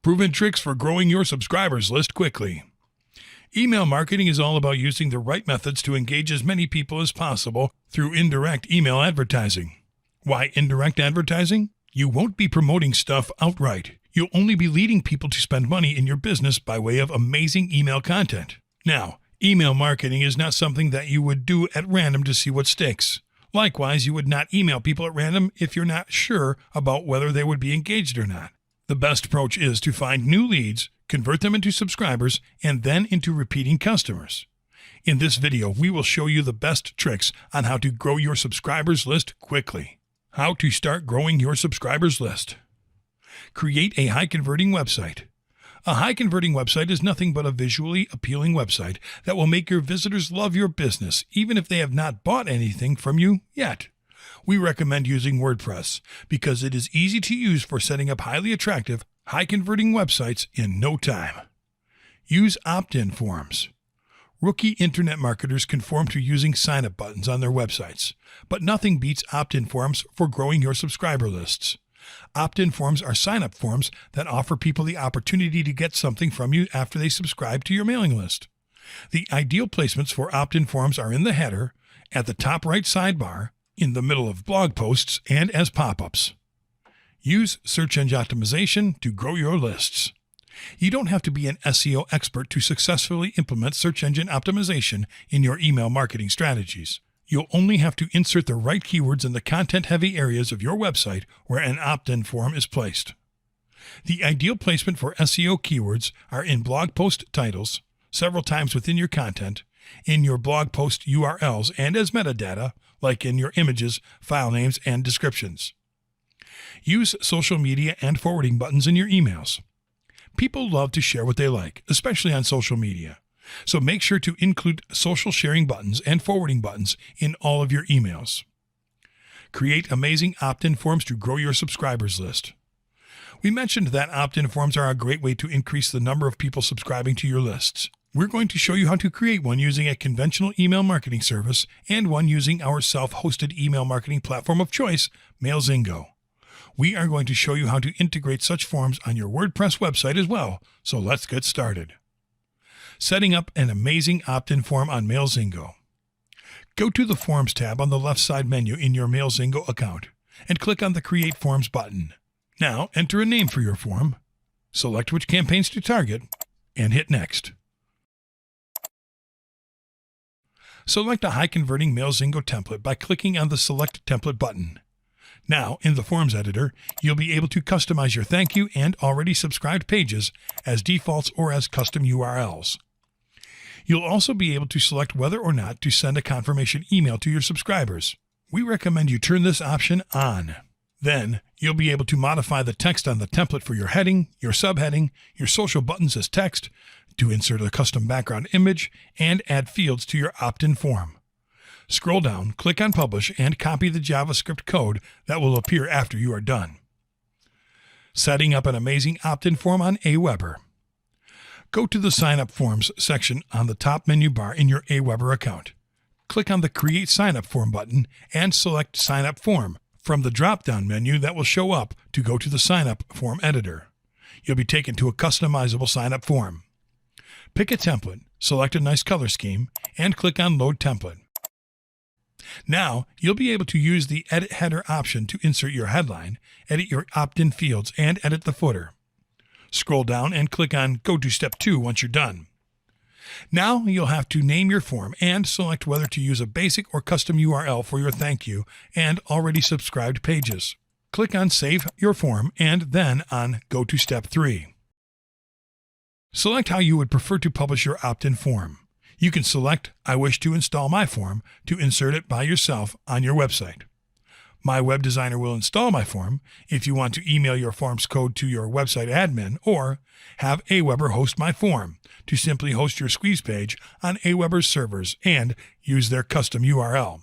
Proven tricks for growing your subscribers list quickly. Email marketing is all about using the right methods to engage as many people as possible through indirect email advertising. Why indirect advertising? You won't be promoting stuff outright. You'll only be leading people to spend money in your business by way of amazing email content. Now, email marketing is not something that you would do at random to see what sticks. Likewise, you would not email people at random if you're not sure about whether they would be engaged or not. The best approach is to find new leads, convert them into subscribers, and then into repeating customers. In this video, we will show you the best tricks on how to grow your subscribers list quickly. How to start growing your subscribers list. Create a high-converting website. A high-converting website is nothing but a visually appealing website that will make your visitors love your business, even if they have not bought anything from you yet. We recommend using WordPress because it is easy to use for setting up highly attractive, high-converting websites in no time. Use opt-in forms. Rookie internet marketers conform to using sign-up buttons on their websites, but nothing beats opt-in forms for growing your subscriber lists. Opt-in forms are sign-up forms that offer people the opportunity to get something from you after they subscribe to your mailing list. The ideal placements for opt-in forms are in the header, at the top right sidebar, in the middle of blog posts, and as pop-ups. Use search engine optimization to grow your lists. You don't have to be an SEO expert to successfully implement search engine optimization in your email marketing strategies. You'll only have to insert the right keywords in the content-heavy areas of your website where an opt-in form is placed. The ideal placement for SEO keywords are in blog post titles, several times within your content, in your blog post URLs, and as metadata, like in your images, file names, and descriptions. Use social media and forwarding buttons in your emails. People love to share what they like, especially on social media. So make sure to include social sharing buttons and forwarding buttons in all of your emails. Create amazing opt-in forms to grow your subscribers list. We mentioned that opt-in forms are a great way to increase the number of people subscribing to your lists. We're going to show you how to create one using a conventional email marketing service and one using our self-hosted email marketing platform of choice, MailZingo. We are going to show you how to integrate such forms on your WordPress website as well, so let's get started. Setting up an amazing opt-in form on MailZingo. Go to the Forms tab on the left side menu in your MailZingo account and click on the Create Forms button. Now enter a name for your form, select which campaigns to target, and hit Next. Select a high-converting MailZingo template by clicking on the Select Template button. Now, in the Forms editor, you'll be able to customize your thank you and already subscribed pages as defaults or as custom URLs. You'll also be able to select whether or not to send a confirmation email to your subscribers. We recommend you turn this option on. Then, you'll be able to modify the text on the template for your heading, your subheading, your social buttons as text, to insert a custom background image, and add fields to your opt-in form. Scroll down, click on Publish, and copy the JavaScript code that will appear after you are done. Setting up an amazing opt-in form on Aweber. Go to the Sign Up Forms section on the top menu bar in your Aweber account. Click on the Create Sign Up Form button and select Sign Up Form from the drop-down menu that will show up to go to the Sign Up Form editor. You'll be taken to a customizable sign-up form. Pick a template, select a nice color scheme, and click on Load Template. Now, you'll be able to use the Edit Header option to insert your headline, edit your opt-in fields, and edit the footer. Scroll down and click on Go to Step 2 once you're done. Now, you'll have to name your form and select whether to use a basic or custom URL for your thank you and already subscribed pages. Click on Save Your Form and then on Go to Step 3. Select how you would prefer to publish your opt-in form. You can select I wish to install my form to insert it by yourself on your website. My web designer will install my form if you want to email your form's code to your website admin, or have Aweber host my form to simply host your squeeze page on Aweber's servers and use their custom URL.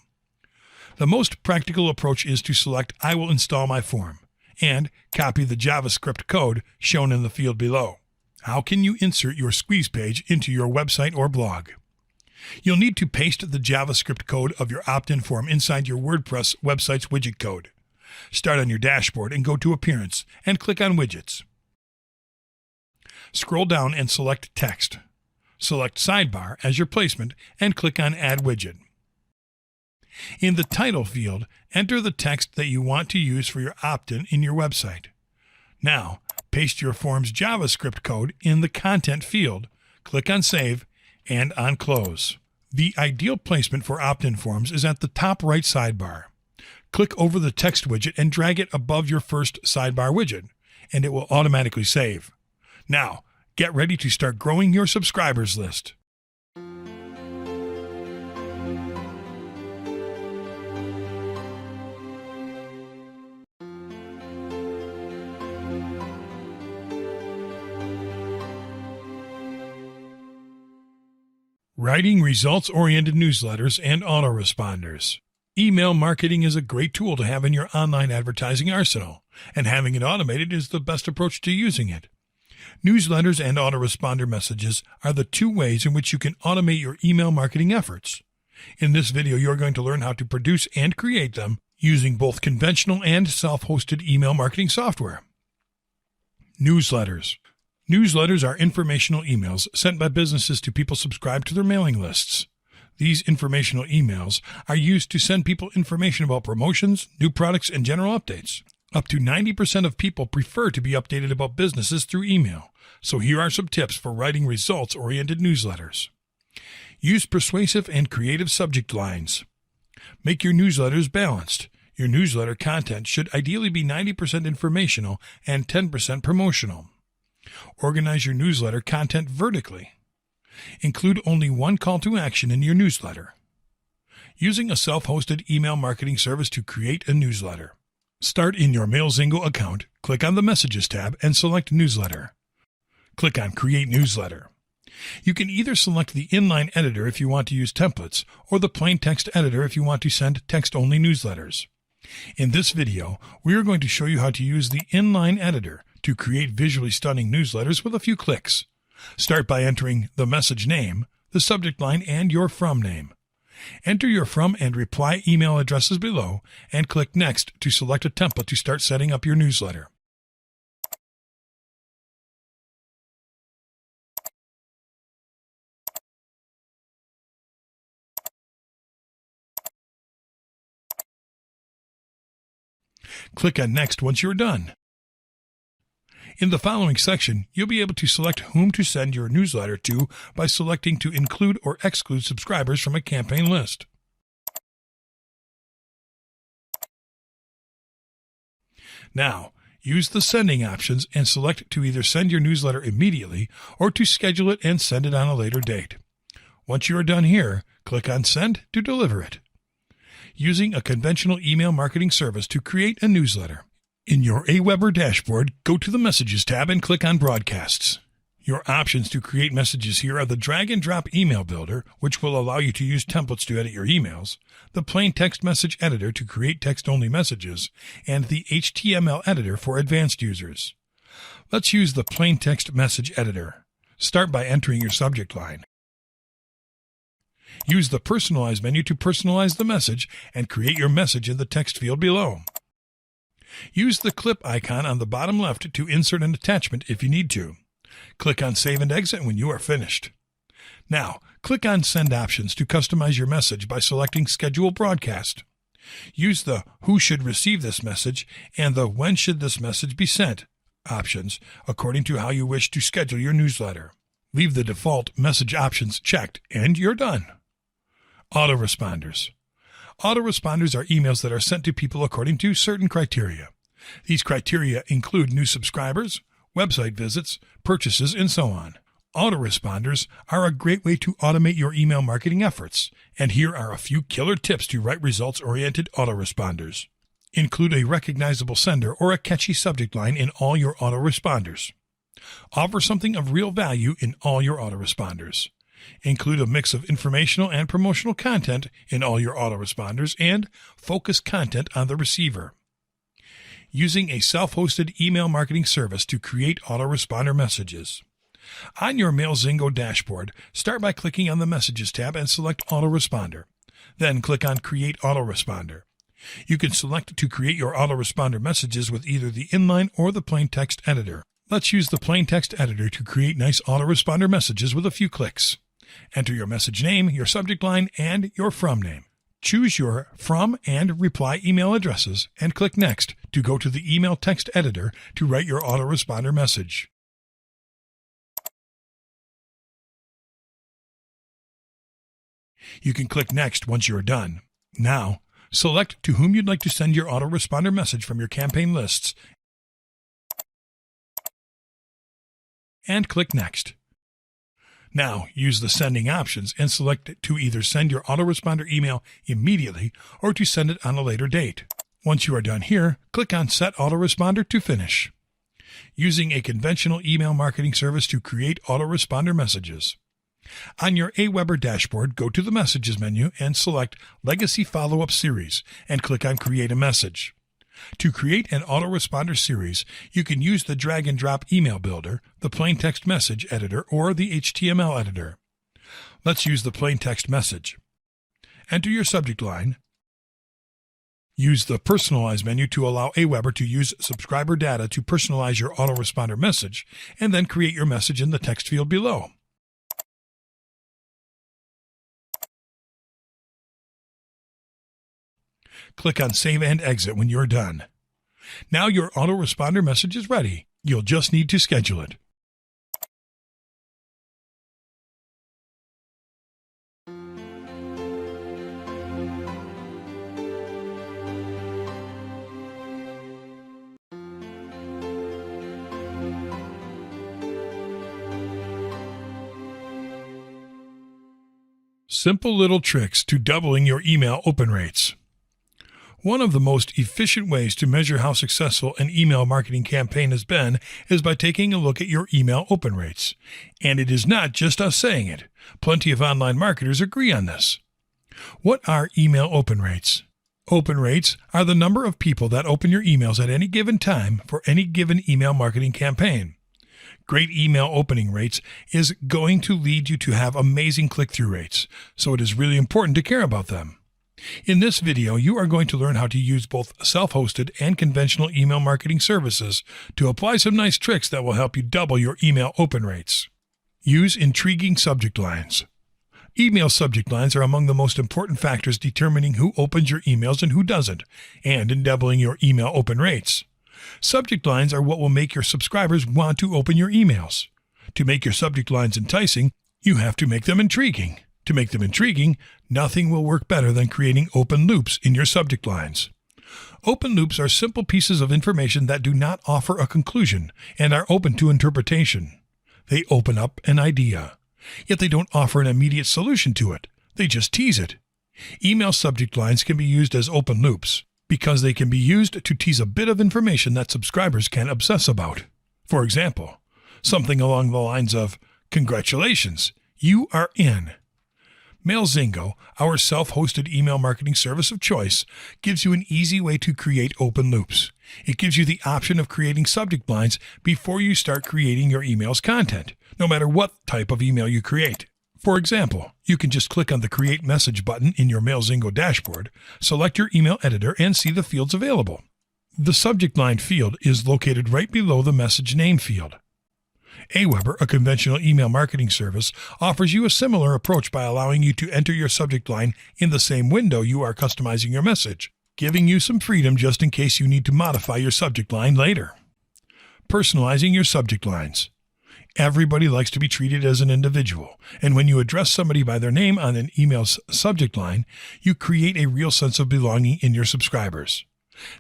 The most practical approach is to select I will install my form and copy the JavaScript code shown in the field below. How can you insert your squeeze page into your website or blog? You'll need to paste the JavaScript code of your opt-in form inside your WordPress website's widget code. Start on your dashboard and go to Appearance and click on Widgets. Scroll down and select Text. Select Sidebar as your placement and click on Add Widget. In the title field, enter the text that you want to use for your opt-in in your website. Now, paste your form's JavaScript code in the Content field, click on Save, and on Close. The ideal placement for opt-in forms is at the top right sidebar. Click over the text widget and drag it above your first sidebar widget, and it will automatically save. Now, get ready to start growing your subscribers list. Writing results-oriented newsletters and autoresponders. Email marketing is a great tool to have in your online advertising arsenal, and having it automated is the best approach to using it. Newsletters and autoresponder messages are the two ways in which you can automate your email marketing efforts. In this video, you're going to learn how to produce and create them using both conventional and self-hosted email marketing software. Newsletters. Newsletters are informational emails sent by businesses to people subscribed to their mailing lists. These informational emails are used to send people information about promotions, new products, and general updates. Up to 90% of people prefer to be updated about businesses through email, so here are some tips for writing results-oriented newsletters. Use persuasive and creative subject lines. Make your newsletters balanced. Your newsletter content should ideally be 90% informational and 10% promotional. Organize your newsletter content vertically. Include only one call to action in your newsletter. Using a self-hosted email marketing service to create a newsletter. Start in your MailZingo account, click on the Messages tab, and select Newsletter. Click on Create Newsletter. You can either select the inline editor if you want to use templates, or the plain text editor if you want to send text-only newsletters. In this video, we are going to show you how to use the inline editor to create visually stunning newsletters with a few clicks. Start by entering the message name, the subject line, and your from name. Enter your from and reply email addresses below, and click Next to select a template to start setting up your newsletter. Click on Next once you're done. In the following section, you'll be able to select whom to send your newsletter to by selecting to include or exclude subscribers from a campaign list. Now, use the sending options and select to either send your newsletter immediately or to schedule it and send it on a later date. Once you are done here, click on Send to deliver it. Using a conventional email marketing service to create a newsletter. In your Aweber dashboard, go to the Messages tab and click on Broadcasts. Your options to create messages here are the drag-and-drop email builder, which will allow you to use templates to edit your emails, the plain text message editor to create text-only messages, and the HTML editor for advanced users. Let's use the plain text message editor. Start by entering your subject line. Use the Personalize menu to personalize the message and create your message in the text field below. Use the clip icon on the bottom left to insert an attachment if you need to. Click on Save and Exit when you are finished. Now, click on Send options to customize your message by selecting Schedule Broadcast. Use the Who should receive this message and the When should this message be sent options according to how you wish to schedule your newsletter. Leave the default message options checked and you're done. Autoresponders. Autoresponders are emails that are sent to people according to certain criteria. These criteria include new subscribers, website visits, purchases, and so on. Autoresponders are a great way to automate your email marketing efforts, and here are a few killer tips to write results-oriented autoresponders. Include a recognizable sender or a catchy subject line in all your autoresponders. Offer something of real value in all your autoresponders. Include a mix of informational and promotional content in all your autoresponders and focus content on the receiver. Using a self-hosted email marketing service to create autoresponder messages. On your MailZingo dashboard, start by clicking on the Messages tab and select Autoresponder. Then click on Create Autoresponder. You can select to create your autoresponder messages with either the inline or the plain text editor. Let's use the plain text editor to create nice autoresponder messages with a few clicks. Enter your message name, your subject line, and your from name. Choose your from and reply email addresses and click Next to go to the email text editor to write your autoresponder message. You can click Next once you are done. Now, select to whom you'd like to send your autoresponder message from your campaign lists and click Next. Now, use the sending options and select to either send your autoresponder email immediately or to send it on a later date. Once you are done here, click on Set Autoresponder to finish. Using a conventional email marketing service to create autoresponder messages. On your Aweber dashboard, go to the Messages menu and select Legacy Follow-up Series and click on Create a Message. To create an autoresponder series, you can use the drag and drop email builder, the plain text message editor, or the HTML editor. Let's use the plain text message. Enter your subject line. Use the Personalize menu to allow Aweber to use subscriber data to personalize your autoresponder message, and then create your message in the text field below. Click on Save and Exit when you're done. Now your autoresponder message is ready. You'll just need to schedule it. Simple little tricks to doubling your email open rates. One of the most efficient ways to measure how successful an email marketing campaign has been is by taking a look at your email open rates. And it is not just us saying it. Plenty of online marketers agree on this. What are email open rates? Open rates are the number of people that open your emails at any given time for any given email marketing campaign. Great email opening rates is going to lead you to have amazing click-through rates, so it is really important to care about them. In this video, you are going to learn how to use both self-hosted and conventional email marketing services to apply some nice tricks that will help you double your email open rates. Use intriguing subject lines. Email subject lines are among the most important factors determining who opens your emails and who doesn't, and in doubling your email open rates. Subject lines are what will make your subscribers want to open your emails. To make your subject lines enticing, you have to make them intriguing. To make them intriguing, nothing will work better than creating open loops in your subject lines. Open loops are simple pieces of information that do not offer a conclusion and are open to interpretation. They open up an idea, yet they don't offer an immediate solution to it. They just tease it. Email subject lines can be used as open loops because they can be used to tease a bit of information that subscribers can obsess about. For example, something along the lines of, "Congratulations, you are in." MailZingo, our self-hosted email marketing service of choice, gives you an easy way to create open loops. It gives you the option of creating subject lines before you start creating your email's content, no matter what type of email you create. For example, you can just click on the Create Message button in your MailZingo dashboard, select your email editor, and see the fields available. The subject line field is located right below the message name field. Aweber, a conventional email marketing service, offers you a similar approach by allowing you to enter your subject line in the same window you are customizing your message, giving you some freedom just in case you need to modify your subject line later. Personalizing your subject lines. Everybody likes to be treated as an individual, and when you address somebody by their name on an email's subject line, you create a real sense of belonging in your subscribers.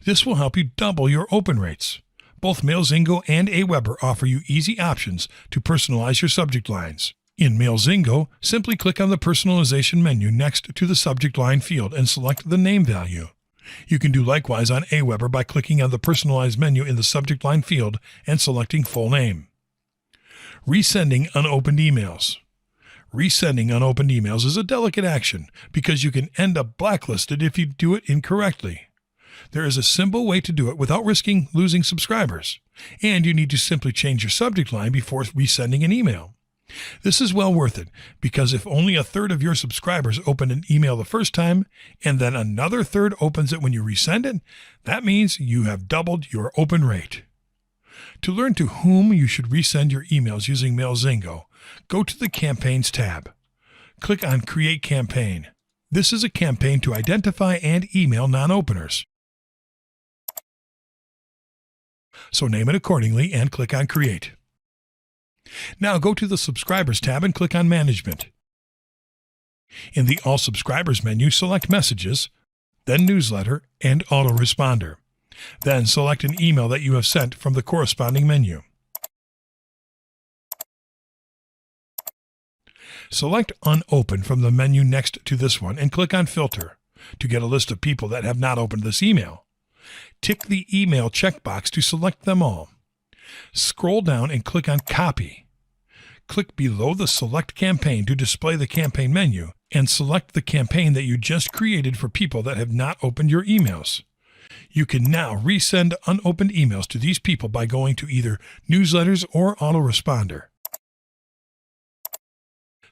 This will help you double your open rates. Both MailZingo and Aweber offer you easy options to personalize your subject lines. In MailZingo, simply click on the Personalization menu next to the subject line field and select the name value. You can do likewise on Aweber by clicking on the Personalize menu in the subject line field and selecting Full Name. Resending unopened emails. Resending unopened emails is a delicate action because you can end up blacklisted if you do it incorrectly. There is a simple way to do it without risking losing subscribers, and you need to simply change your subject line before resending an email. This is well worth it because if only a third of your subscribers open an email the first time and then another third opens it when you resend it, that means you have doubled your open rate. To learn to whom you should resend your emails using MailZingo, go to the Campaigns tab. Click on Create Campaign. This is a campaign to identify and email non-openers. So name it accordingly and click on Create. Now go to the Subscribers tab and click on Management. In the All Subscribers menu, select Messages, then Newsletter and Autoresponder. Then select an email that you have sent from the corresponding menu. Select Unopened from the menu next to this one and click on Filter to get a list of people that have not opened this email. Tick the Email checkbox to select them all. Scroll down and click on Copy. Click below the Select Campaign to display the campaign menu and select the campaign that you just created for people that have not opened your emails. You can now resend unopened emails to these people by going to either Newsletters or Autoresponder.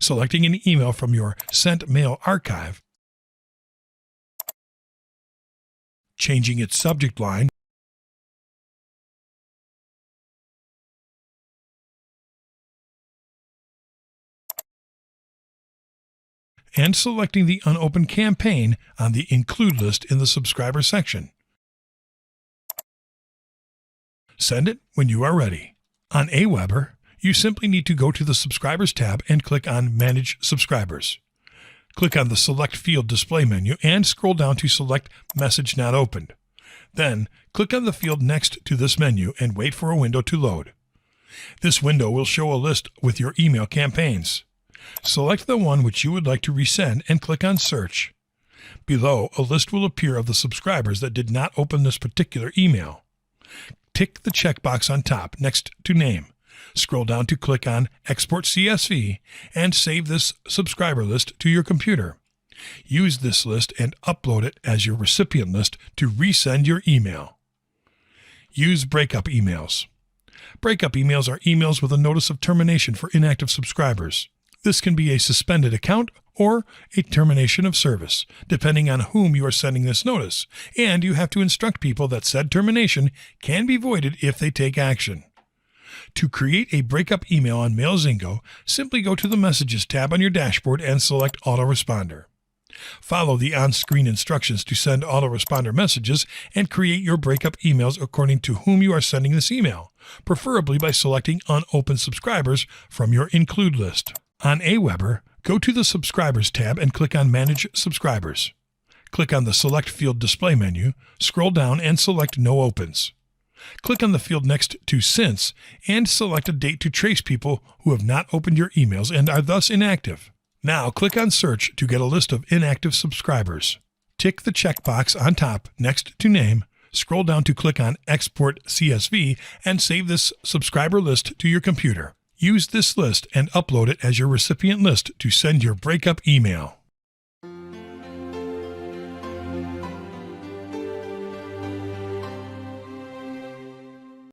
Selecting an email from your Sent Mail archive, changing its subject line, and selecting the unopened campaign on the Include list in the Subscriber section. Send it when you are ready. On Aweber, you simply need to go to the Subscribers tab and click on Manage Subscribers. Click on the Select Field display menu and scroll down to select Message Not Opened. Then, click on the field next to this menu and wait for a window to load. This window will show a list with your email campaigns. Select the one which you would like to resend and click on Search. Below, a list will appear of the subscribers that did not open this particular email. Tick the checkbox on top next to Name. Scroll down to click on Export CSV and save this subscriber list to your computer. Use this list and upload it as your recipient list to resend your email. Use breakup emails. Breakup emails are emails with a notice of termination for inactive subscribers. This can be a suspended account or a termination of service, depending on whom you are sending this notice, and you have to instruct people that said termination can be voided if they take action. To create a breakup email on MailZingo, simply go to the Messages tab on your dashboard and select Autoresponder. Follow the on-screen instructions to send autoresponder messages and create your breakup emails according to whom you are sending this email, preferably by selecting unopened subscribers from your Include list. On Aweber, go to the Subscribers tab and click on Manage Subscribers. Click on the Select Field display menu, scroll down and select No Opens. Click on the field next to Since and select a date to trace people who have not opened your emails and are thus inactive. Now click on Search to get a list of inactive subscribers. Tick the checkbox on top next to Name, scroll down to click on Export CSV and save this subscriber list to your computer. Use this list and upload it as your recipient list to send your breakup email.